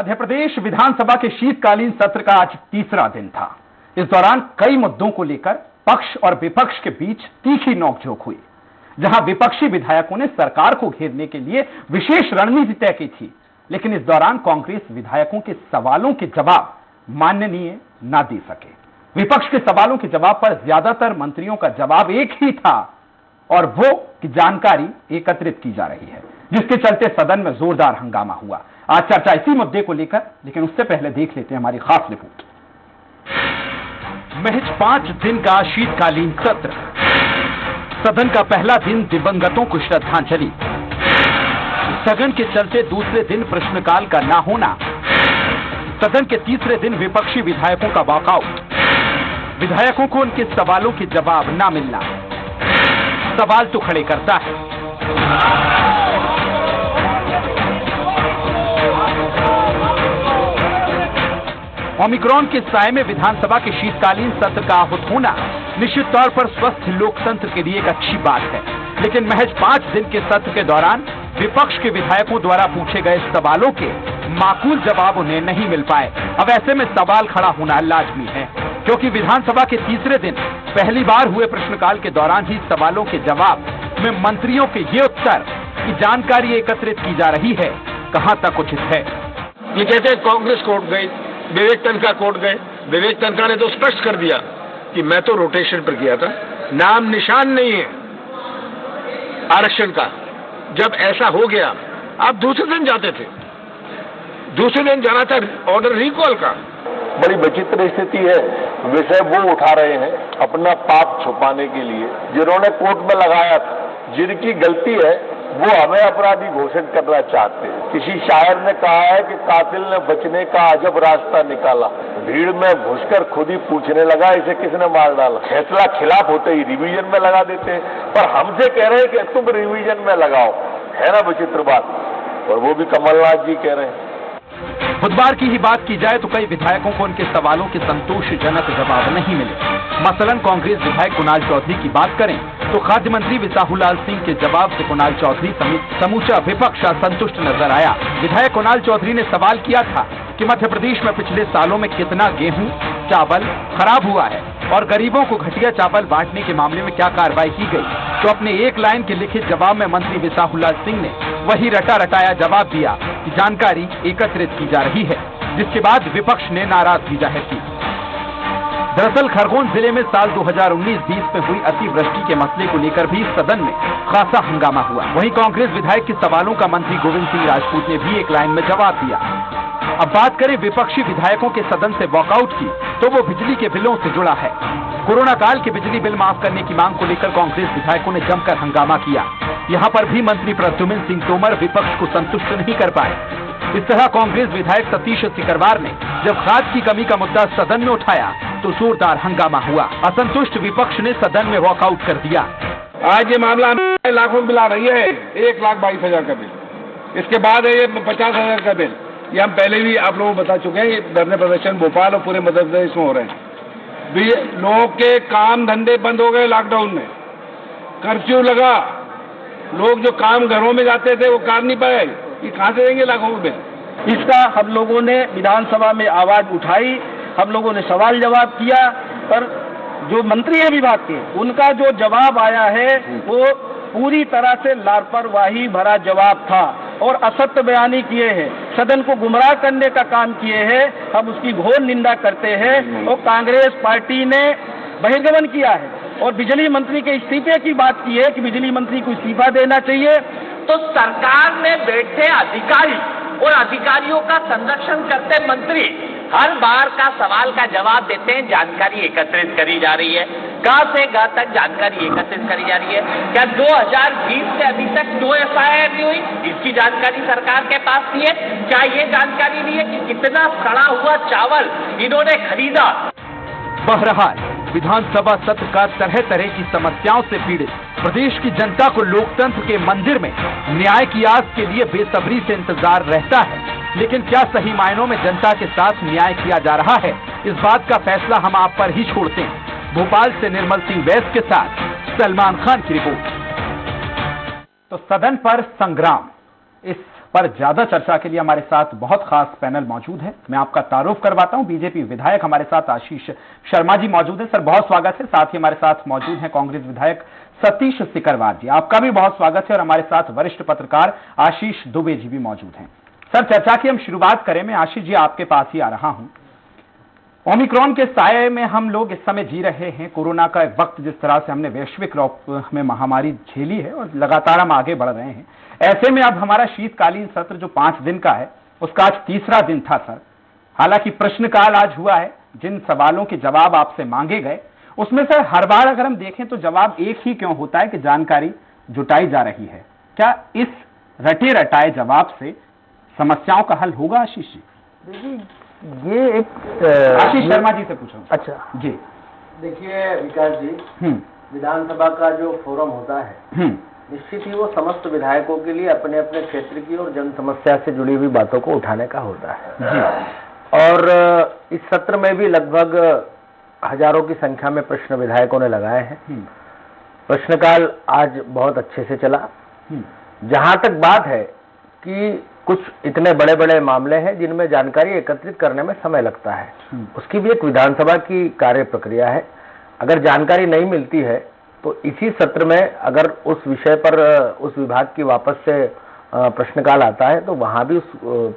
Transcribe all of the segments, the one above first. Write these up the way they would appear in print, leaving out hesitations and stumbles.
मध्य प्रदेश विधानसभा के शीतकालीन सत्र का आज तीसरा दिन था। इस दौरान कई मुद्दों को लेकर पक्ष और विपक्ष के बीच तीखी नोकझोंक हुई, जहां विपक्षी विधायकों ने सरकार को घेरने के लिए विशेष रणनीति तय की थी, लेकिन इस दौरान कांग्रेस विधायकों के सवालों के जवाब माननीय ना दे सके। विपक्ष के सवालों के जवाब पर ज्यादातर मंत्रियों का जवाब एक ही था, और वो कि जानकारी एकत्रित की जा रही है, जिसके चलते सदन में जोरदार हंगामा हुआ। आज चर्चा इसी मुद्दे को लेकर, लेकिन उससे पहले देख लेते हैं हमारी खास रिपोर्ट। महज 5 दिन का शीतकालीन सत्र। सदन का पहला दिन दिवंगतों को श्रद्धांजलि। सदन के चलते दूसरे दिन प्रश्नकाल का ना होना। सदन के तीसरे दिन विपक्षी विधायकों का वॉकआउट। विधायकों को उनके सवालों के जवाब ना मिलना सवाल तो खड़े करता है। ओमिक्रॉन के साए में विधानसभा के शीतकालीन सत्र का आहूत होना निश्चित तौर पर स्वस्थ लोकतंत्र के लिए एक अच्छी बात है, लेकिन महज 5 दिन के सत्र के दौरान विपक्ष के विधायकों द्वारा पूछे गए सवालों के माकूल जवाब उन्हें नहीं मिल पाए। अब ऐसे में सवाल खड़ा होना लाजमी है, क्योंकि विधानसभा के तीसरे दिन पहली बार हुए प्रश्नकाल के दौरान ही सवालों के जवाब में मंत्रियों के ये उत्तर की जानकारी एकत्रित की जा रही है, कहां तक उचित है। ये कहते हैं कांग्रेस कोर्ट गई, विवेक तनखा कोर्ट गए। विवेक तनखा ने तो स्पष्ट कर दिया कि मैं तो रोटेशन पर किया था, नाम निशान नहीं है आरक्षण का। जब ऐसा हो गया, आप दूसरे दिन जाते थे, दूसरे दिन जाना था ऑर्डर रिकॉल का। बड़ी विचित्र स्थिति है। विषय वो उठा रहे हैं अपना पाप छुपाने के लिए, जिन्होंने कोर्ट में लगाया था, जिनकी गलती है वो हमें अपराधी घोषित करना चाहते हैं। किसी शायर ने कहा है कि कातिल ने बचने का अजब रास्ता निकाला, भीड़ में घुसकर खुद ही पूछने लगा इसे किसने मार डाला। फैसला खिलाफ होते ही रिवीजन में लगा देते हैं, पर हमसे कह रहे हैं कि तुम रिवीजन में लगाओ। है ना विचित्र बात, और वो भी कमलनाथ जी कह रहे हैं। बुधवार की ही बात की जाए तो कई विधायकों को उनके सवालों के संतोषजनक जवाब नहीं मिले। मसलन कांग्रेस विधायक कुणाल चौधरी की बात करें तो खाद्य मंत्री बिसाहुलाल सिंह के जवाब से कुणाल चौधरी समेत समूचा विपक्ष असंतुष्ट नजर आया। विधायक कुणाल चौधरी ने सवाल किया था कि मध्य प्रदेश में पिछले सालों में कितना गेहूं, चावल खराब हुआ है और गरीबों को घटिया चावल बांटने के मामले में क्या कार्रवाई की गई। तो अपने एक लाइन के लिखित जवाब में मंत्री बिसाहुलाल सिंह ने वही रटा रटाया जवाब दिया कि जानकारी एकत्रित की जा रही है, जिसके बाद विपक्ष ने नाराजगी जाहिर की। दरअसल खरगोन जिले में साल 2019-20 में हुई अतिवृष्टि के मसले को लेकर भी सदन में खासा हंगामा हुआ। वहीं कांग्रेस विधायक के सवालों का मंत्री गोविंद सिंह राजपूत ने भी एक लाइन में जवाब दिया। अब बात करें विपक्षी विधायकों के सदन से वॉकआउट की, तो वो बिजली के बिलों से जुड़ा है। कोरोना काल के बिजली बिल माफ करने की मांग को लेकर कांग्रेस विधायकों ने जमकर हंगामा किया। यहाँ पर भी मंत्री प्रद्युम्न सिंह तोमर विपक्ष को संतुष्ट नहीं कर पाए। इस तरह कांग्रेस विधायक सतीश सिकरवार ने जब खाद की कमी का मुद्दा सदन में उठाया तो जोरदार हंगामा हुआ। असंतुष्ट विपक्ष ने सदन में वॉकआउट कर दिया। आज ये मामला लाखों में बिला रही है, 1,22,000 का बिल, इसके बाद है ये 50,000 का बिल। ये हम पहले भी आप लोगों को बता चुके हैं। ये धरने प्रदर्शन भोपाल और पूरे मध्य प्रदेश में हो रहे हैं। लोगों के काम धंधे बंद हो गए, लॉकडाउन में कर्फ्यू लगा, लोग जो काम घरों में जाते थे वो कर नहीं पाए। ये कहां से देंगे लाखों रुपए? इसका हम लोगों ने विधानसभा में आवाज उठाई, हम लोगों ने सवाल जवाब किया, पर जो मंत्री है विभाग के, उनका जो जवाब आया है वो पूरी तरह से लापरवाही भरा जवाब था और असत्य बयानी किए हैं, सदन को गुमराह करने का काम किए हैं। हम उसकी घोर निंदा करते हैं। और कांग्रेस पार्टी ने बहिर्गमन किया है और बिजली मंत्री के इस्तीफे की बात की है कि बिजली मंत्री को इस्तीफा देना चाहिए। तो सरकार में बैठे अधिकारी और अधिकारियों का संरक्षण करते मंत्री हर बार का सवाल का जवाब देते हैं, जानकारी एकत्रित करी जा रही है। कहां से कहां तक जानकारी एकत्रित करी जा रही है? क्या 2020 से अभी तक 2 FIR नहीं हुई, इसकी जानकारी सरकार के पास नहीं है? क्या ये जानकारी नहीं है कि कितना सड़ा हुआ चावल इन्होंने खरीदा? बहरहाल विधानसभा सत्र का तरह तरह की समस्याओं से पीड़ित प्रदेश की जनता को लोकतंत्र के मंदिर में न्याय की आस के लिए बेसब्री से इंतजार रहता है। लेकिन क्या सही मायनों में जनता के साथ न्याय किया जा रहा है, इस बात का फैसला हम आप पर ही छोड़ते हैं। भोपाल से निर्मल सिंह वैस के साथ सलमान खान की रिपोर्ट। तो सदन पर संग्राम, इस पर ज्यादा चर्चा के लिए हमारे साथ बहुत खास पैनल मौजूद है। मैं आपका तारुफ करवाता हूं, बीजेपी विधायक हमारे साथ आशीष शर्मा जी मौजूद है। सर बहुत स्वागत है। साथ ही हमारे साथ मौजूद हैं कांग्रेस विधायक सतीश सिकरवार जी, आपका भी बहुत स्वागत है। और हमारे साथ वरिष्ठ पत्रकार आशीष दुबे जी भी मौजूद हैं। सर चर्चा की हम शुरुआत करें, मैं आशीष जी आपके पास ही आ रहा हूं। ओमिक्रॉन के साये में हम लोग इस समय जी रहे हैं। कोरोना का एक वक्त जिस तरह से हमने वैश्विक रूप में महामारी झेली है और लगातार हम आगे बढ़ रहे हैं, ऐसे में अब हमारा शीतकालीन सत्र जो 5 दिन का है उसका आज तीसरा दिन था सर। हालांकि प्रश्नकाल आज हुआ है, जिन सवालों के जवाब आपसे मांगे गए उसमें सर हर बार अगर हम देखें तो जवाब एक ही क्यों होता है कि जानकारी जुटाई जा रही है। क्या इस रटे रटाए जवाब से समस्याओं का हल होगा आशीष जी? देखिए ये एक आशीष शर्मा जी से पूछो। अच्छा जी देखिए विकास जी, विधानसभा का जो फोरम होता है निश्चित ही वो समस्त विधायकों के लिए अपने अपने क्षेत्र की और जन समस्या से जुड़ी हुई बातों को उठाने का होता है। और इस सत्र में भी लगभग हजारों की संख्या में प्रश्न विधायकों ने लगाए हैं। प्रश्नकाल आज बहुत अच्छे से चला। जहां तक बात है कि कुछ इतने बड़े बड़े मामले हैं जिनमें जानकारी एकत्रित करने में समय लगता है, उसकी भी एक विधानसभा की कार्य प्रक्रिया है। अगर जानकारी नहीं मिलती है तो इसी सत्र में अगर उस विषय पर उस विभाग की वापस से प्रश्नकाल आता है तो वहां भी उस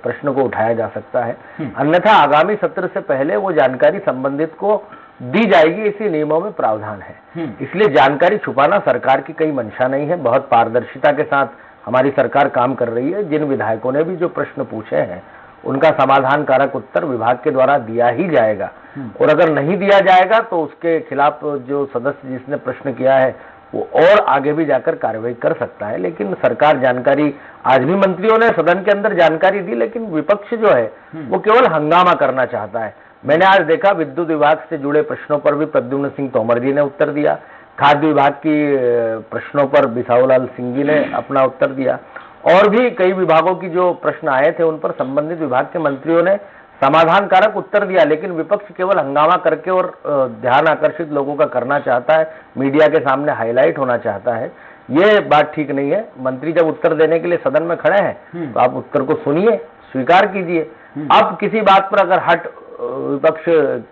प्रश्न को उठाया जा सकता है। अन्यथा आगामी सत्र से पहले वो जानकारी संबंधित को दी जाएगी, इसी नियमों में प्रावधान है। इसलिए जानकारी छुपाना सरकार की कोई मंशा नहीं है। बहुत पारदर्शिता के साथ हमारी सरकार काम कर रही है। जिन विधायकों ने भी जो प्रश्न पूछे हैं उनका समाधान कारक उत्तर विभाग के द्वारा दिया ही जाएगा, और अगर नहीं दिया जाएगा तो उसके खिलाफ जो सदस्य जिसने प्रश्न किया है वो और आगे भी जाकर कार्रवाई कर सकता है। लेकिन सरकार जानकारी, आज भी मंत्रियों ने सदन के अंदर जानकारी दी, लेकिन विपक्ष जो है वो केवल हंगामा करना चाहता है। मैंने आज देखा विद्युत विभाग से जुड़े प्रश्नों पर भी प्रद्युम्न सिंह तोमर जी ने उत्तर दिया, खाद्य विभाग की प्रश्नों पर बिसाहुलाल सिंह जी ने अपना उत्तर दिया, और भी कई विभागों की जो प्रश्न आए थे उन पर संबंधित विभाग के मंत्रियों ने समाधान कारक उत्तर दिया। लेकिन विपक्ष केवल हंगामा करके और ध्यान आकर्षित लोगों का करना चाहता है, मीडिया के सामने हाईलाइट होना चाहता है। ये बात ठीक नहीं है। मंत्री जब उत्तर देने के लिए सदन में खड़े हैं तो आप उत्तर को सुनिए, स्वीकार कीजिए। अब किसी बात पर अगर हट विपक्ष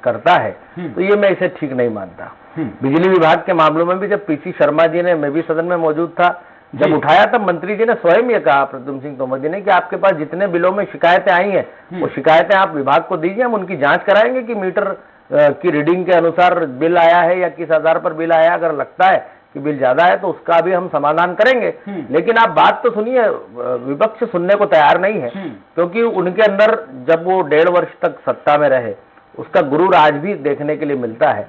करता है तो ये मैं इसे ठीक नहीं मानता। बिजली विभाग के मामलों में भी जब पीसी शर्मा जी ने, मैं भी सदन में मौजूद था, जब उठाया तब मंत्री जी ने स्वयं ये कहा, प्रद्युम्न सिंह तोमर जी ने, कि आपके पास जितने बिलों में शिकायतें आई हैं वो शिकायतें आप विभाग को दीजिए, हम उनकी जांच कराएंगे कि मीटर की रीडिंग के अनुसार बिल आया है या किस आधार पर बिल आया। अगर लगता है कि बिल ज्यादा है तो उसका भी हम समाधान करेंगे। लेकिन आप बात तो सुनिए, विपक्ष सुनने को तैयार नहीं है, क्योंकि उनके अंदर जब वो 1.5 वर्ष तक सत्ता में रहे उसका गुरूर आज भी देखने के लिए मिलता है।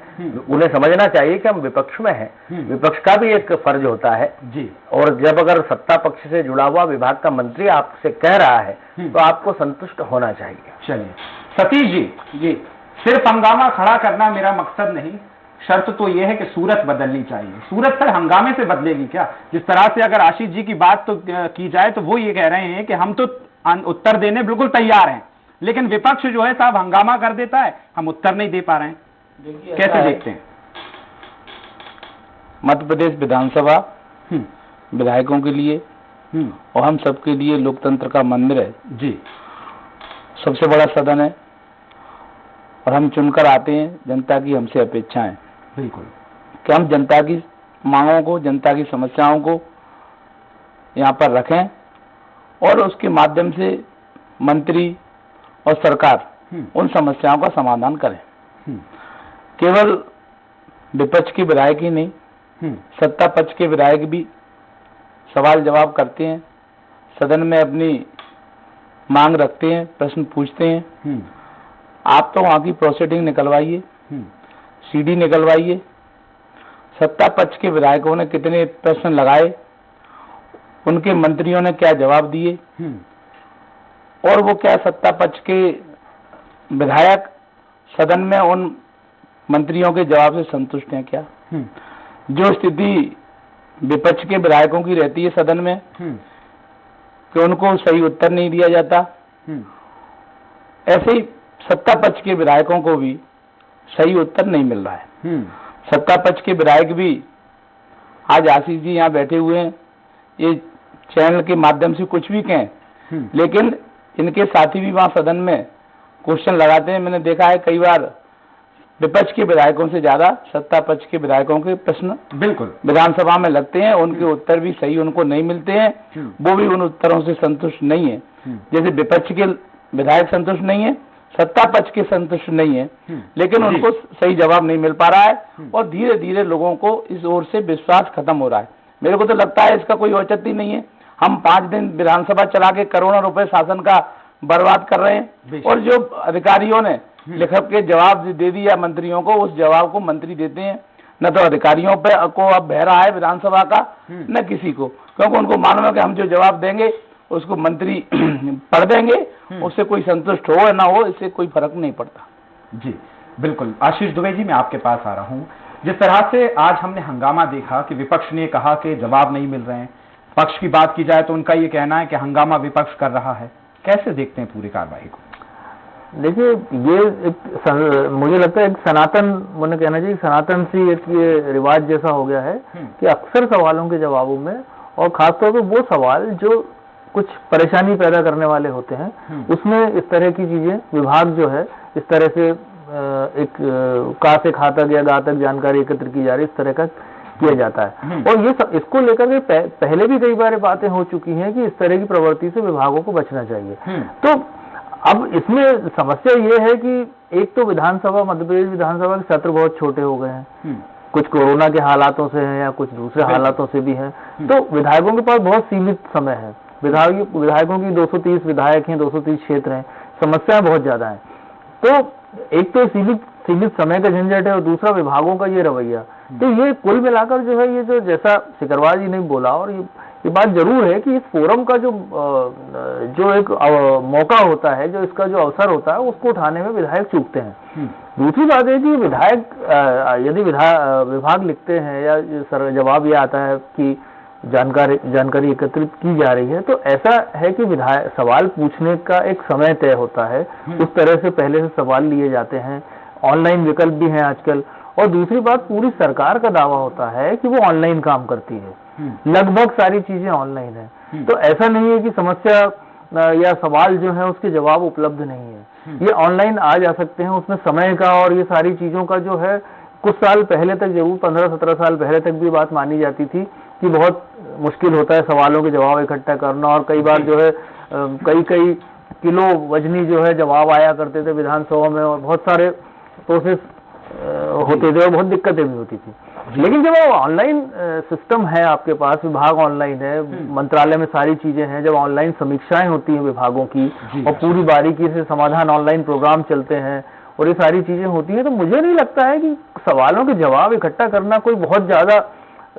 उन्हें समझना चाहिए कि हम विपक्ष में हैं, विपक्ष का भी एक फर्ज होता है जी। और जब अगर सत्ता पक्ष से जुड़ा हुआ विभाग का मंत्री आपसे कह रहा है तो आपको संतुष्ट होना चाहिए। चलिए सतीश जी, सिर्फ हंगामा खड़ा करना मेरा मकसद नहीं, शर्त तो यह है कि सूरत बदलनी चाहिए। सूरत सर हंगामे से बदलेगी क्या? जिस तरह से अगर आशीष जी की बात तो की जाए तो वो ये कह रहे हैं कि हम तो उत्तर देने बिल्कुल तैयार हैं, लेकिन विपक्ष जो है साहब हंगामा कर देता है, हम उत्तर नहीं दे पा रहे हैं। कैसे देखते हैं? मध्य प्रदेश विधानसभा विधायकों के लिए और हम सबके लिए लोकतंत्र का मंदिर है जी। सबसे बड़ा सदन है और हम चुनकर आते हैं। जनता की हमसे अपेक्षा है बिल्कुल कि हम जनता की मांगों को, जनता की समस्याओं को यहाँ पर रखें और उसके माध्यम से मंत्री और सरकार उन समस्याओं का समाधान करें। केवल विपक्ष के विधायक ही नहीं, सत्ता पक्ष के विधायक भी सवाल जवाब करते हैं, सदन में अपनी मांग रखते हैं, प्रश्न पूछते हैं। आप तो वहां की प्रोसीडिंग निकलवाइए, सीडी निकलवाइए। सत्ता पक्ष के विधायकों ने कितने प्रश्न लगाए, उनके मंत्रियों ने क्या जवाब दिए, और वो क्या सत्ता पक्ष के विधायक सदन में उन मंत्रियों के जवाब से संतुष्ट हैं क्या? जो स्थिति विपक्ष के विधायकों की रहती है सदन में कि उनको सही उत्तर नहीं दिया जाता, ऐसे ही सत्ता पक्ष के विधायकों को भी सही उत्तर नहीं मिल रहा है। सत्ता पक्ष के विधायक भी, आज आशीष जी यहाँ बैठे हुए हैं, ये चैनल के माध्यम से कुछ भी कहें लेकिन इनके साथी भी वहां सदन में क्वेश्चन लगाते हैं। मैंने देखा है कई बार विपक्ष के विधायकों से ज्यादा सत्ता पक्ष के विधायकों के प्रश्न बिल्कुल विधानसभा में लगते हैं, उनके उत्तर भी सही उनको नहीं मिलते हैं, वो भी उन उत्तरों से संतुष्ट नहीं है। जैसे विपक्ष के विधायक संतुष्ट नहीं है, सत्ता पक्ष के संतुष्ट नहीं है, लेकिन उनको सही जवाब नहीं मिल पा रहा है और धीरे धीरे लोगों को इस ओर से विश्वास खत्म हो रहा है। मेरे को तो लगता है इसका कोई औचित्य नहीं है। हम 5 दिन विधानसभा चला के करोड़ों रुपए शासन का बर्बाद कर रहे हैं और जो अधिकारियों ने लिखक के जवाब दे दिया मंत्रियों को, उस जवाब को मंत्री देते हैं। न तो अधिकारियों पे को अब बह रहा है विधानसभा का, न किसी को, क्योंकि उनको मालूम है कि हम जो जवाब देंगे उसको मंत्री पढ़ देंगे, उससे कोई संतुष्ट हो या ना हो, इससे कोई फर्क नहीं पड़ता। जी बिल्कुल। आशीष दुबे जी, मैं आपके पास आ रहा हूं। जिस तरह से आज हमने हंगामा देखा कि विपक्ष ने कहा कि जवाब नहीं मिल रहे हैं, पक्ष की बात की जाए तो उनका ये कहना है कि हंगामा विपक्ष कर रहा है, कैसे देखते हैं पूरी कार्रवाई को? देखिए, ये एक मुझे लगता है एक सनातन, मैंने कहना चाहिए सनातन सी एक ये रिवाज जैसा हो गया है कि अक्सर सवालों के जवाबों में, और खासतौर पर वो सवाल जो कुछ परेशानी पैदा करने वाले होते हैं, उसमें इस तरह की चीजें विभाग जो है इस तरह से एक का से खा तक या गा तक जानकारी एकत्र की जा रही है, इस तरह का किया जाता है। और ये इसको लेकर के पहले भी कई बार बातें हो चुकी हैं कि इस तरह की प्रवृत्ति से विभागों को बचना चाहिए। तो अब इसमें समस्या ये है कि एक तो विधानसभा, मध्य प्रदेश विधानसभा के सत्र बहुत छोटे हो गए हैं, कुछ कोरोना के हालातों से हैं या कुछ दूसरे हालातों से भी हैं, तो विधायकों के पास बहुत सीमित समय है। विधायकों की 230 विधायक हैं, 230 क्षेत्र हैं, समस्याएं बहुत ज्यादा हैं। तो एक तो सीमित समय का झंझट है और दूसरा विभागों का ये रवैया। तो ये कुल मिलाकर जो है, ये जो जैसा सिकरवार जी ने बोला, और ये बात जरूर है कि इस फोरम का जो एक मौका होता है, जो इसका जो अवसर होता है, उसको उठाने में विधायक चूकते हैं। दूसरी बात है कि विधायक यदि विभाग लिखते हैं या जवाब ये आता है कि जानकारी एकत्रित की जा रही है, तो ऐसा है कि सवाल पूछने का एक समय तय होता है, उस तरह से पहले से सवाल लिए जाते हैं, ऑनलाइन विकल्प भी हैं आजकल। और दूसरी बात, पूरी सरकार का दावा होता है कि वो ऑनलाइन काम करती है, लगभग सारी चीजें ऑनलाइन है। तो ऐसा नहीं है कि समस्या या सवाल जो है उसके जवाब उपलब्ध नहीं है, ये ऑनलाइन आ जा सकते हैं। उसमें समय का और ये सारी चीजों का जो है, कुछ साल पहले तक जरूर 15-17 साल पहले तक भी बात मानी जाती थी कि बहुत मुश्किल होता है सवालों के जवाब इकट्ठा करना, और कई बार जो है कई किलो वजनी जो है जवाब आया करते थे विधानसभा में, और बहुत सारे प्रोसेस होते थे और बहुत दिक्कतें भी होती थी। लेकिन जब ऑनलाइन सिस्टम है आपके पास, विभाग ऑनलाइन है, मंत्रालय में सारी चीजें हैं, जब ऑनलाइन समीक्षाएं होती हैं विभागों की और पूरी बारीकी से समाधान, ऑनलाइन प्रोग्राम चलते हैं और ये सारी चीजें होती हैं, तो मुझे नहीं लगता है कि सवालों के जवाब इकट्ठा करना कोई बहुत ज्यादा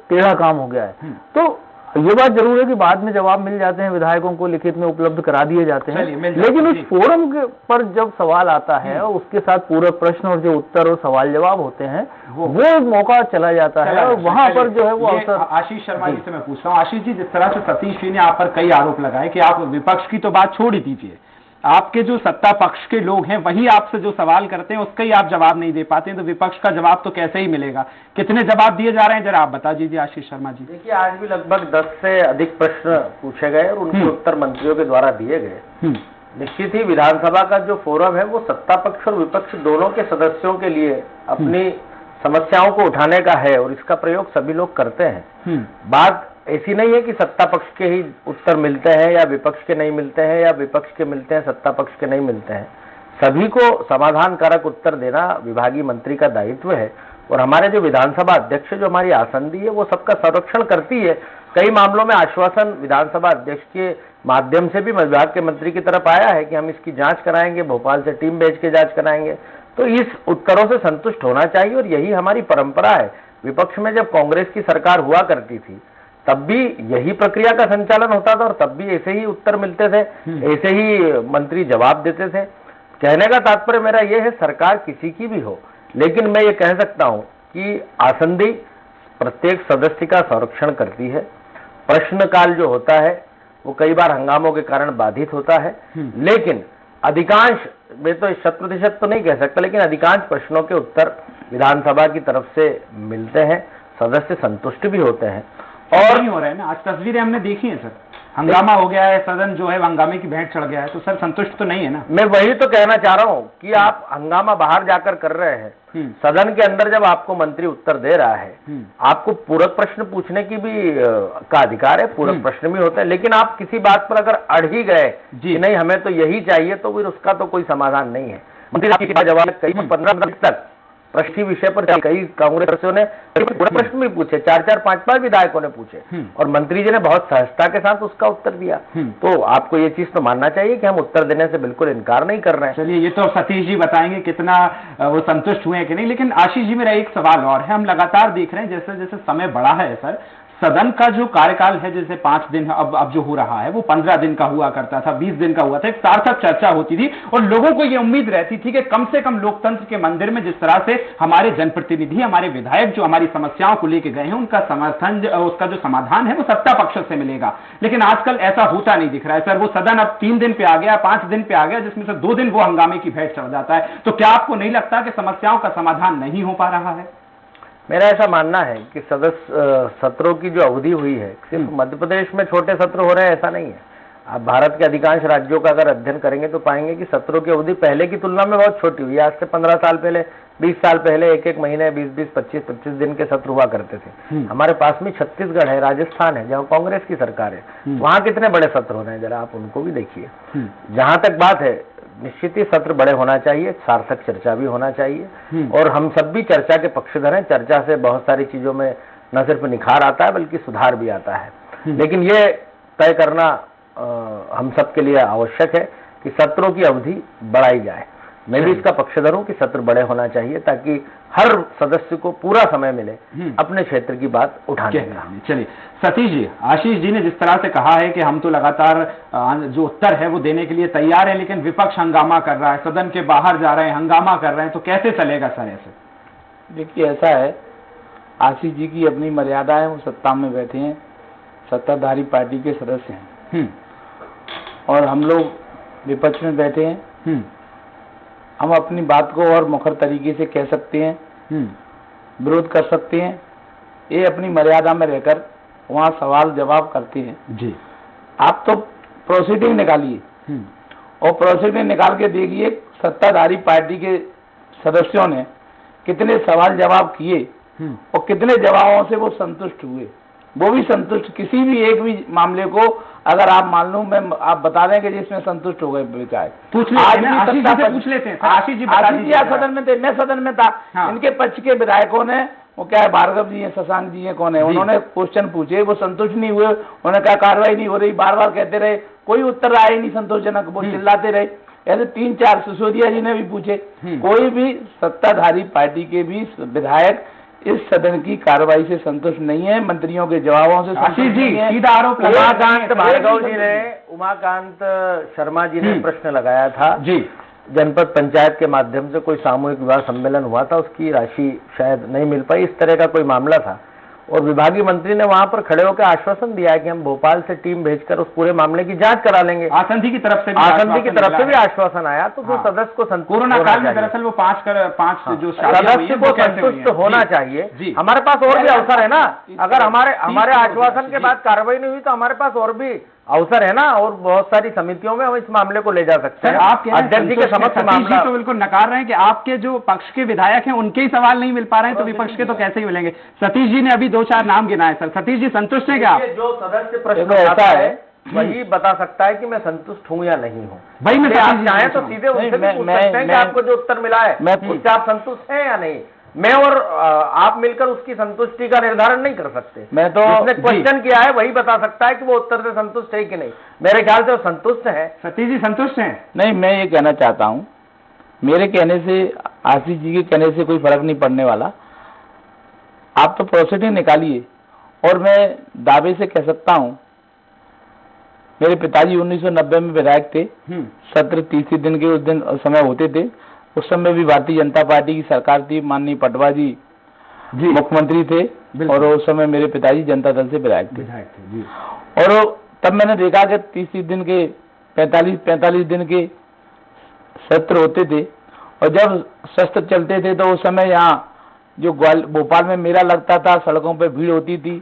टेढ़ा काम हो गया है। तो ये बात जरूर है कि बाद में जवाब मिल जाते हैं, विधायकों को लिखित में उपलब्ध करा दिए जाते हैं, लेकिन उस फोरम के पर जब सवाल आता है और उसके साथ पूरक प्रश्न और जो उत्तर और सवाल जवाब होते हैं, वो मौका चला जाता है और वहां पर जो है वो अवसर। आशीष शर्मा जी से मैं पूछता हूँ। आशीष जी, जिस तरह से सतीश जी ने आप पर कई आरोप लगाए कि आप विपक्ष की तो बात छोड़ ही दीजिए, आपके जो सत्ता पक्ष के लोग हैं वही आपसे जो सवाल करते हैं उसका ही आप जवाब नहीं दे पाते हैं, तो विपक्ष का जवाब तो कैसे ही मिलेगा? कितने जवाब दिए जा रहे हैं, जरा आप बता दीजिए आशीष शर्मा जी। देखिए, आज भी लगभग 10 से अधिक प्रश्न पूछे गए और उनके उत्तर मंत्रियों के द्वारा दिए गए। निश्चित ही विधानसभा का जो फोरम है वो सत्ता पक्ष और विपक्ष दोनों के सदस्यों के लिए अपनी समस्याओं को उठाने का है और इसका प्रयोग सभी लोग करते हैं। बात ऐसी नहीं है कि सत्ता पक्ष के ही उत्तर मिलते हैं या विपक्ष के नहीं मिलते हैं, या विपक्ष के मिलते हैं सत्ता पक्ष के नहीं मिलते हैं। सभी को समाधानकारक उत्तर देना विभागीय मंत्री का दायित्व है और हमारे जो विधानसभा अध्यक्ष जो हमारी आसंदी है वो सबका संरक्षण करती है। कई मामलों में आश्वासन विधानसभा अध्यक्ष के माध्यम से भी विभाग के मंत्री की तरफ आया है कि हम इसकी जांच कराएंगे, भोपाल से टीम भेज के जांच कराएंगे। तो इस उत्तरों से संतुष्ट होना चाहिए और यही हमारी परंपरा है। विपक्ष में जब कांग्रेस की सरकार हुआ करती थी तब भी यही प्रक्रिया का संचालन होता था और तब भी ऐसे ही उत्तर मिलते थे, ऐसे ही मंत्री जवाब देते थे। कहने का तात्पर्य मेरा यह है, सरकार किसी की भी हो, लेकिन मैं ये कह सकता हूं कि आसंदी प्रत्येक सदस्य का संरक्षण करती है। प्रश्नकाल जो होता है वो कई बार हंगामों के कारण बाधित होता है, लेकिन अधिकांश, मैं तो 100% तो नहीं कह सकता, लेकिन अधिकांश प्रश्नों के उत्तर विधानसभा की तरफ से मिलते हैं, सदस्य संतुष्ट भी होते हैं। और नहीं हो रहा है ना, आज तस्वीरें हमने देखी हैं सर, हंगामा हो गया है, सदन जो है वो हंगामे की भेंट चढ़ गया है, तो सर संतुष्ट तो नहीं है ना? मैं वही तो कहना चाह रहा हूँ कि आप हंगामा बाहर जाकर कर रहे हैं, सदन के अंदर जब आपको मंत्री उत्तर दे रहा है, आपको पूरक प्रश्न पूछने की भी का अधिकार है, पूरक प्रश्न भी होता है, लेकिन आप किसी बात पर अगर अड़ ही गए कि नहीं हमें तो यही चाहिए, तो फिर उसका तो कोई समाधान नहीं है। मंत्री का जवाब कई 15 मिनट तक प्रश्न विषय पर कई कांग्रेस सदस्यों ने पूरा प्रश्न भी पूछे, 4-4, 5-5 विधायकों ने पूछे और मंत्री जी ने बहुत सहजता के साथ उसका उत्तर दिया। तो आपको ये चीज तो मानना चाहिए कि हम उत्तर देने से बिल्कुल इनकार नहीं कर रहे हैं। चलिए, ये तो सतीश जी बताएंगे कितना वो संतुष्ट हुए हैं कि नहीं, लेकिन आशीष जी मेरा एक सवाल और है। हम लगातार देख रहे हैं जैसे जैसे समय बढ़ा है सर, सदन का जो कार्यकाल है जैसे 5 दिन अब जो हो रहा है वो 15 दिन का हुआ करता था, 20 दिन का हुआ था, एक सार्थक चर्चा होती थी और लोगों को ये उम्मीद रहती थी कि कम से कम लोकतंत्र के मंदिर में जिस तरह से हमारे जनप्रतिनिधि, हमारे विधायक जो हमारी समस्याओं को लेके गए हैं, उनका समर्थन, उसका जो समाधान है वो सत्ता पक्ष से मिलेगा। लेकिन आजकल ऐसा होता नहीं दिख रहा है सर। वो सदन अब 3 दिन पे आ गया, 5 दिन पे आ गया, जिसमें से 2 दिन वो हंगामे की भेंट चढ़ जाता है। तो क्या आपको नहीं लगता कि समस्याओं का समाधान नहीं हो पा रहा है? मेरा ऐसा मानना है कि सत्रों की जो अवधि हुई है, सिर्फ मध्य प्रदेश में छोटे सत्र हो रहे हैं ऐसा नहीं है। आप भारत के अधिकांश राज्यों का अगर अध्ययन करेंगे तो पाएंगे कि सत्रों की अवधि पहले की तुलना में बहुत छोटी हुई है। आज से 15 साल पहले, 20 साल पहले 1-1 महीने, 20-20, 25-25 दिन के सत्र हुआ करते थे। हमारे पास में छत्तीसगढ़ है, राजस्थान है, जहाँ कांग्रेस की सरकार है, वहां कितने बड़े सत्र हो रहे हैं, जरा आप उनको भी देखिए। जहां तक बात है, निश्चित ही सत्र बड़े होना चाहिए, सार्थक चर्चा भी होना चाहिए और हम सब भी चर्चा के पक्षधर हैं। चर्चा से बहुत सारी चीजों में न सिर्फ निखार आता है बल्कि सुधार भी आता है। लेकिन ये तय करना हम सब के लिए आवश्यक है कि सत्रों की अवधि बढ़ाई जाए। मैं भी इसका पक्षधर हूं कि सत्र बड़े होना चाहिए ताकि हर सदस्य को पूरा समय मिले अपने क्षेत्र की बात उठाने का। चलिए सतीश जी, आशीष जी ने जिस तरह से कहा है कि हम तो लगातार जो उत्तर है वो देने के लिए तैयार है, लेकिन विपक्ष हंगामा कर रहा है, सदन के बाहर जा रहे हैं, हंगामा कर रहे हैं, तो कैसे चलेगा सर ऐसे? देखिए, ऐसा है, आशीष जी की अपनी मर्यादा है, वो सत्ता में बैठे हैं, सत्ताधारी पार्टी के सदस्य हैं और हम लोग विपक्ष में बैठे हैं। हम अपनी बात को और मुखर तरीके से कह सकते हैं, विरोध कर सकते हैं, ये अपनी मर्यादा में रहकर वहाँ सवाल जवाब करते हैं। जी, आप तो प्रोसीडिंग निकालिए और प्रोसीडिंग निकाल के देखिए सत्ताधारी पार्टी के सदस्यों ने कितने सवाल जवाब किए और कितने जवाबों से वो संतुष्ट हुए। वो भी संतुष्ट, किसी भी एक भी मामले को अगर आप मान लो, मैं आप बता दें कि जिसमें संतुष्ट हो गए विधायक, पूछ लेते हैं, आशीष जी से पूछ लेते हैं। आशीष जी बता दीजिए। सदन में थे, मैं सदन में था। इनके पक्ष के विधायकों ने, वो क्या है, भार्गव जी हैं, शशांक जी हैं, कौन है, उन्होंने क्वेश्चन पूछे, वो संतुष्ट नहीं हुए, उन्होंने कहा कार्रवाई नहीं हो रही, बार बार कहते रहे, कोई उत्तर आया ही नहीं संतोषजनक, वो चिल्लाते रहे। ऐसे 3-4 सिसोदिया जी ने भी पूछे, कोई भी सत्ताधारी पार्टी के भी विधायक इस सदन की कार्रवाई से संतुष्ट नहीं है, मंत्रियों के जवाबों से आशीष जी सीधा आरोप उमाकांत भार्गव जी ने, उमाकांत शर्मा जी ने प्रश्न लगाया था जी, जनपद पंचायत के माध्यम से कोई सामूहिक विवाह सम्मेलन हुआ था, उसकी राशि शायद नहीं मिल पाई, इस तरह का कोई मामला था और विभागीय मंत्री ने वहां पर खड़े होकर आश्वासन दिया है कि हम भोपाल से टीम भेजकर उस पूरे मामले की जांच करा लेंगे। आसंदी की तरफ से भी आश्वासन आया। तो जो सदस्य को कोरोना काल में दरअसल वो 5 जो सदस्य को संतुष्ट होना चाहिए। हमारे पास और भी अवसर है ना, अगर हमारे आश्वासन के बाद कार्रवाई नहीं हुई तो हमारे पास और भी अवसर है ना, और बहुत सारी समितियों में हम इस मामले को ले जा सकते हैं। आप अध्यक्ष जी के समक्ष मामला तो बिल्कुल नकार रहे हैं कि आपके जो पक्ष के विधायक हैं उनके ही सवाल नहीं मिल पा रहे हैं, तो विपक्ष के तो कैसे ही मिलेंगे? सतीश जी ने अभी 2-4 नाम गिनाए सर, सतीश जी संतुष्ट है क्या? जो सदस्य प्रश्न ऐसा है वही बता सकता है कि मैं संतुष्ट हूँ या नहीं हूँ। भाई मैं आप चाहें तो सीधे उनसे भी पूछ सकते हैं कि आपको जो उत्तर मिला है उससे आप संतुष्ट हैं या नहीं। मैं और आप मिलकर उसकी संतुष्टि का निर्धारण नहीं कर सकते। मैं तो उसने क्वेश्चन किया है वही बता सकता है कि वो उत्तर से संतुष्ट है कि नहीं। मेरे ख्याल से वो संतुष्ट है। सतीश जी संतुष्ट हैं? नहीं, मैं ये कहना चाहता हूँ, मेरे कहने से, आशीष जी के कहने से कोई फर्क नहीं पड़ने वाला। आप तो प्रोसीडिंग निकालिए और मैं दावे से कह सकता हूँ, मेरे पिताजी 1990 में विधायक थे, सत्र 30 दिन के उस दिन समय होते थे, उस समय भी भारतीय जनता पार्टी की सरकार थी, माननीय पटवा जी मुख्यमंत्री थे और उस समय मेरे पिताजी जनता दल से विधायक थे। और तब मैंने देखा कि 30 दिन के 45 दिन के सत्र होते थे और जब सत्र चलते थे तो उस समय यहाँ जो भोपाल में मेला लगता था, सड़कों पे भीड़ होती थी,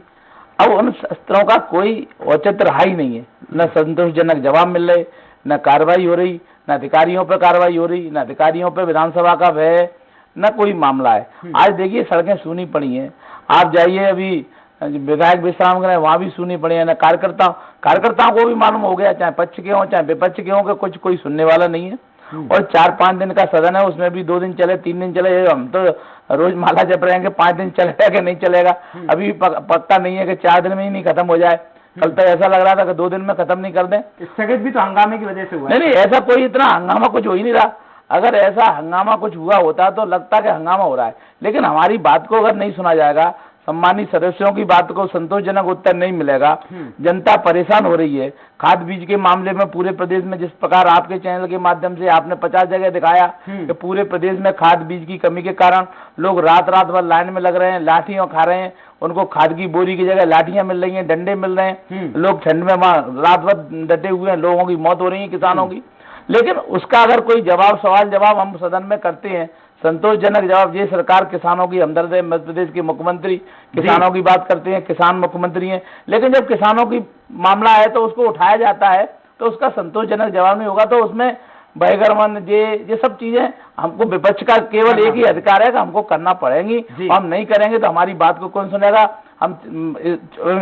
अब उन शस्त्रों का कोई औचित्य रहा ही नहीं है, न संतोषजनक जवाब मिल रहे, न कार्रवाई हो रही, न अधिकारियों पर कार्रवाई हो रही, न अधिकारियों पर विधानसभा का भय, न कोई मामला है। आज देखिए सड़कें सूनी पड़ी हैं, आप जाइए अभी विधायक विश्राम गृह वहां भी सूनी पड़ी है, न कार्यकर्ताओं को भी मालूम हो गया, चाहे पक्ष के हों चाहे विपक्ष के हों, कि कुछ कोई सुनने वाला नहीं है। और 4-5 दिन का सदन है, उसमें भी 2 दिन चले 3 दिन चले, हम तो रोज माला जप रहे हैं कि 5 दिन चलेगा कि नहीं चलेगा, अभी पक्का नहीं है कि 4 दिन में ही नहीं खत्म हो जाए। कल तो ऐसा लग रहा था कि 2 दिन में खत्म नहीं कर दें। स्थगित भी तो हंगामे की वजह से हुआ। नहीं, ऐसा कोई इतना हंगामा कुछ हो ही नहीं रहा। अगर ऐसा हंगामा कुछ हुआ होता तो लगता कि हंगामा हो रहा है, लेकिन हमारी बात को अगर नहीं सुना जाएगा, सम्मानित सदस्यों की बात को संतोषजनक उत्तर नहीं मिलेगा, जनता परेशान हो रही है। खाद बीज के मामले में पूरे प्रदेश में जिस प्रकार आपके चैनल के माध्यम से आपने 50 जगह दिखाया कि पूरे प्रदेश में खाद बीज की कमी के कारण लोग रात भर लाइन में लग रहे हैं, लाठियां खा रहे हैं, उनको खाद की बोरी की जगह लाठियां मिल रही हैं, डंडे मिल रहे हैं, लोग ठंड में रात भर डटे हुए हैं, लोगों की मौत हो रही है, किसानों की। लेकिन उसका अगर कोई सवाल जवाब हम सदन में करते हैं, संतोषजनक जवाब, ये सरकार किसानों की हमदर्द है, मध्य प्रदेश के मुख्यमंत्री किसानों की बात करते हैं, किसान मुख्यमंत्री हैं, लेकिन जब किसानों की मामला है तो उसको उठाया जाता है तो उसका संतोषजनक जवाब नहीं होगा, तो उसमें बहिर्गमन ये सब चीजें हमको विपक्ष का केवल एक ही अधिकार है कि हमको करना पड़ेगी, हम नहीं करेंगे तो हमारी बात को कौन सुनेगा। हम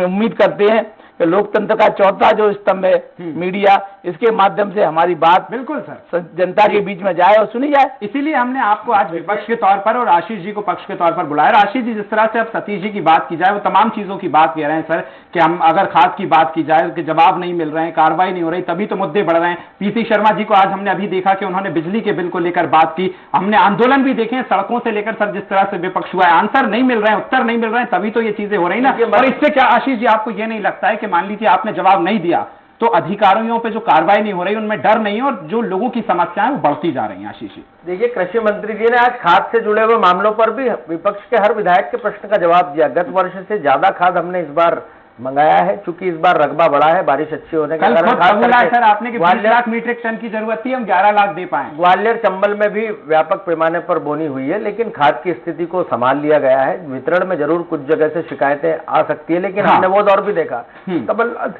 उम्मीद करते हैं कि लोकतंत्र का चौथा जो स्तंभ है मीडिया, इसके माध्यम से हमारी बात बिल्कुल सर जनता के बीच में जाए और सुनी जाए। इसीलिए हमने आपको आज विपक्ष के तौर पर और आशीष जी को पक्ष के तौर पर बुलाया। और आशीष जी, जिस तरह से अब सतीश जी की बात की जाए, वो तमाम चीजों की बात कह रहे हैं सर कि हम अगर खाद की बात की जाए कि जवाब नहीं मिल रहे हैं, कार्रवाई नहीं हो रही, तभी तो मुद्दे बढ़ रहे हैं। पीसी शर्मा जी को आज हमने अभी देखा कि उन्होंने बिजली के बिल को लेकर बात की, हमने आंदोलन भी देखे सड़कों से लेकर सर, जिस तरह से विपक्ष हुआ है, आंसर नहीं मिल रहे हैं, उत्तर नहीं मिल रहे हैं, तभी तो ये चीजें हो रही ना। और इससे क्या आशीष जी आपको ये नहीं लगता है कि मान लीजिए आपने जवाब नहीं दिया तो अधिकारियों पे जो कार्रवाई नहीं हो रही, उनमें डर नहीं है और जो लोगों की समस्याएं वो बढ़ती जा रही हैं? आशीष जी देखिए, कृषि मंत्री जी ने आज खाद से जुड़े हुए मामलों पर भी विपक्ष के हर विधायक के प्रश्न का जवाब दिया। गत वर्ष से ज्यादा खाद हमने इस बार मंगाया है, चूंकि इस बार रकबा बढ़ा है, बारिश अच्छी होने के कारण। सर आपने 20 लाख मीट्रिक टन की जरूरत थी, हम 11 लाख दे पाए। ग्वालियर चंबल में भी व्यापक पैमाने पर बोनी हुई है, लेकिन खाद की स्थिति को संभाल लिया गया है। वितरण में जरूर कुछ जगह से शिकायतें आ सकती है, लेकिन हमने वो दौर भी देखा। कमलनाथ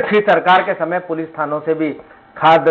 की सरकार के समय पुलिस थानों से भी खाद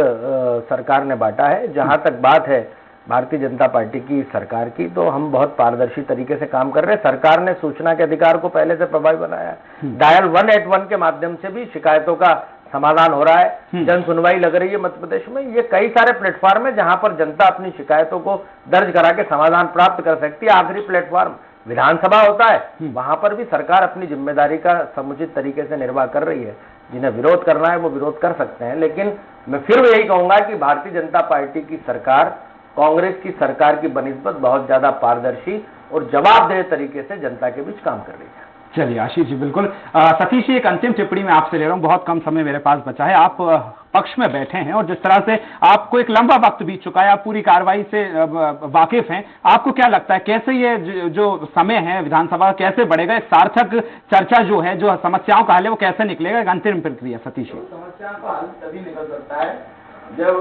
सरकार ने बांटा है। जहां तक बात है भारतीय जनता पार्टी की सरकार की, तो हम बहुत पारदर्शी तरीके से काम कर रहे हैं। सरकार ने सूचना के अधिकार को पहले से प्रभावी बनाया है। डायल 181 के माध्यम से भी शिकायतों का समाधान हो रहा है। जन सुनवाई लग रही है मध्य प्रदेश में। ये कई सारे प्लेटफॉर्म है जहां पर जनता अपनी शिकायतों को दर्ज करा के समाधान प्राप्त कर सकती है। आखिरी प्लेटफॉर्म विधानसभा होता है, वहां पर भी सरकार अपनी जिम्मेदारी का समुचित तरीके से निर्वाह कर रही है। जिन्हें विरोध करना है वो विरोध कर सकते हैं, लेकिन मैं फिर यही कहूंगा कि भारतीय जनता पार्टी की सरकार कांग्रेस की सरकार की बनिस्बत बहुत ज्यादा पारदर्शी और जवाबदेह तरीके से जनता के बीच काम कर रही है। चलिए आशीष जी, बिल्कुल। सतीश जी, एक अंतिम टिप्पणी मैं आपसे ले रहा हूं, बहुत कम समय मेरे पास बचा है। आप पक्ष में बैठे हैं और जिस तरह से आपको एक लंबा वक्त बीत चुका है, आप पूरी कार्रवाई से वाकिफ हैं, आपको क्या लगता है कैसे ये जो समय है विधानसभा कैसे बढ़ेगा? एक सार्थक चर्चा जो है, जो समस्याओं का हल है, वो कैसे निकलेगा? एक अंतिम प्रतिक्रिया सतीश जी। समस्याओं का हल तभी निकल सकता है जब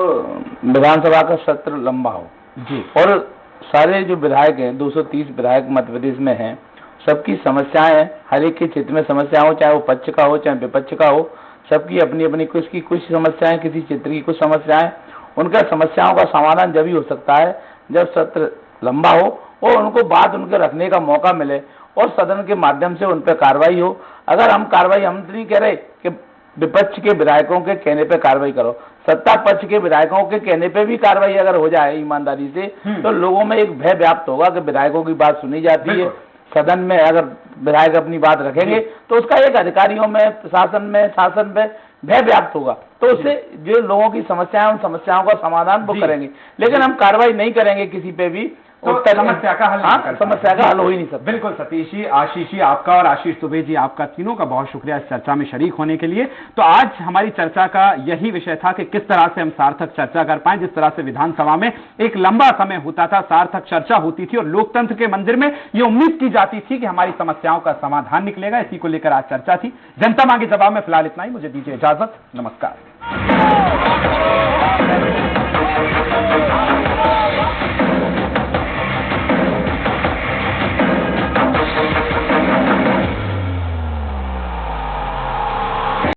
विधानसभा का सत्र लंबा हो जी, और सारे जो विधायक हैं, 230 विधायक मध्य प्रदेश में हैं, सबकी समस्याएं, हर एक के क्षेत्र में समस्या हो, चाहे वो पक्ष का हो चाहे विपक्ष का हो, सबकी अपनी अपनी कुछ समस्याएं, किसी क्षेत्र की कुछ समस्याएं, उनका समस्याओं का समाधान जब ही हो सकता है जब सत्र लंबा हो और उनको बात उनके रखने का मौका मिले और सदन के माध्यम से उन पर कार्रवाई हो। अगर हम नहीं कह रहे कि विपक्ष के विधायकों के कहने पे कार्रवाई करो, सत्ता पक्ष के विधायकों के कहने पे भी कार्रवाई अगर हो जाए ईमानदारी से, तो लोगों में एक भय व्याप्त होगा कि विधायकों की बात सुनी जाती है। सदन में अगर विधायक अपनी बात रखेंगे तो उसका एक अधिकारियों में, प्रशासन में, शासन में भय व्याप्त होगा, तो उससे जो लोगों की समस्याएं, उन समस्याओं का समाधान वो करेंगे। लेकिन हम कार्रवाई नहीं करेंगे किसी पे भी, तो समस्या का हल समस्या का हल हो ही नहीं सकता। बिल्कुल सतीश जी, आशीष जी आपका और आशीष दुबे जी आपका, तीनों का बहुत शुक्रिया इस चर्चा में शरीक होने के लिए। तो आज हमारी चर्चा का यही विषय था कि किस तरह से हम सार्थक चर्चा कर पाए। जिस तरह से विधानसभा में एक लंबा समय होता था, सार्थक चर्चा होती थी और लोकतंत्र के मंदिर में ये उम्मीद की जाती थी कि हमारी समस्याओं का समाधान निकलेगा। इसी को लेकर आज चर्चा थी। जनता मांगे जवाब में फिलहाल इतना ही। मुझे दीजिए इजाजत, नमस्कार।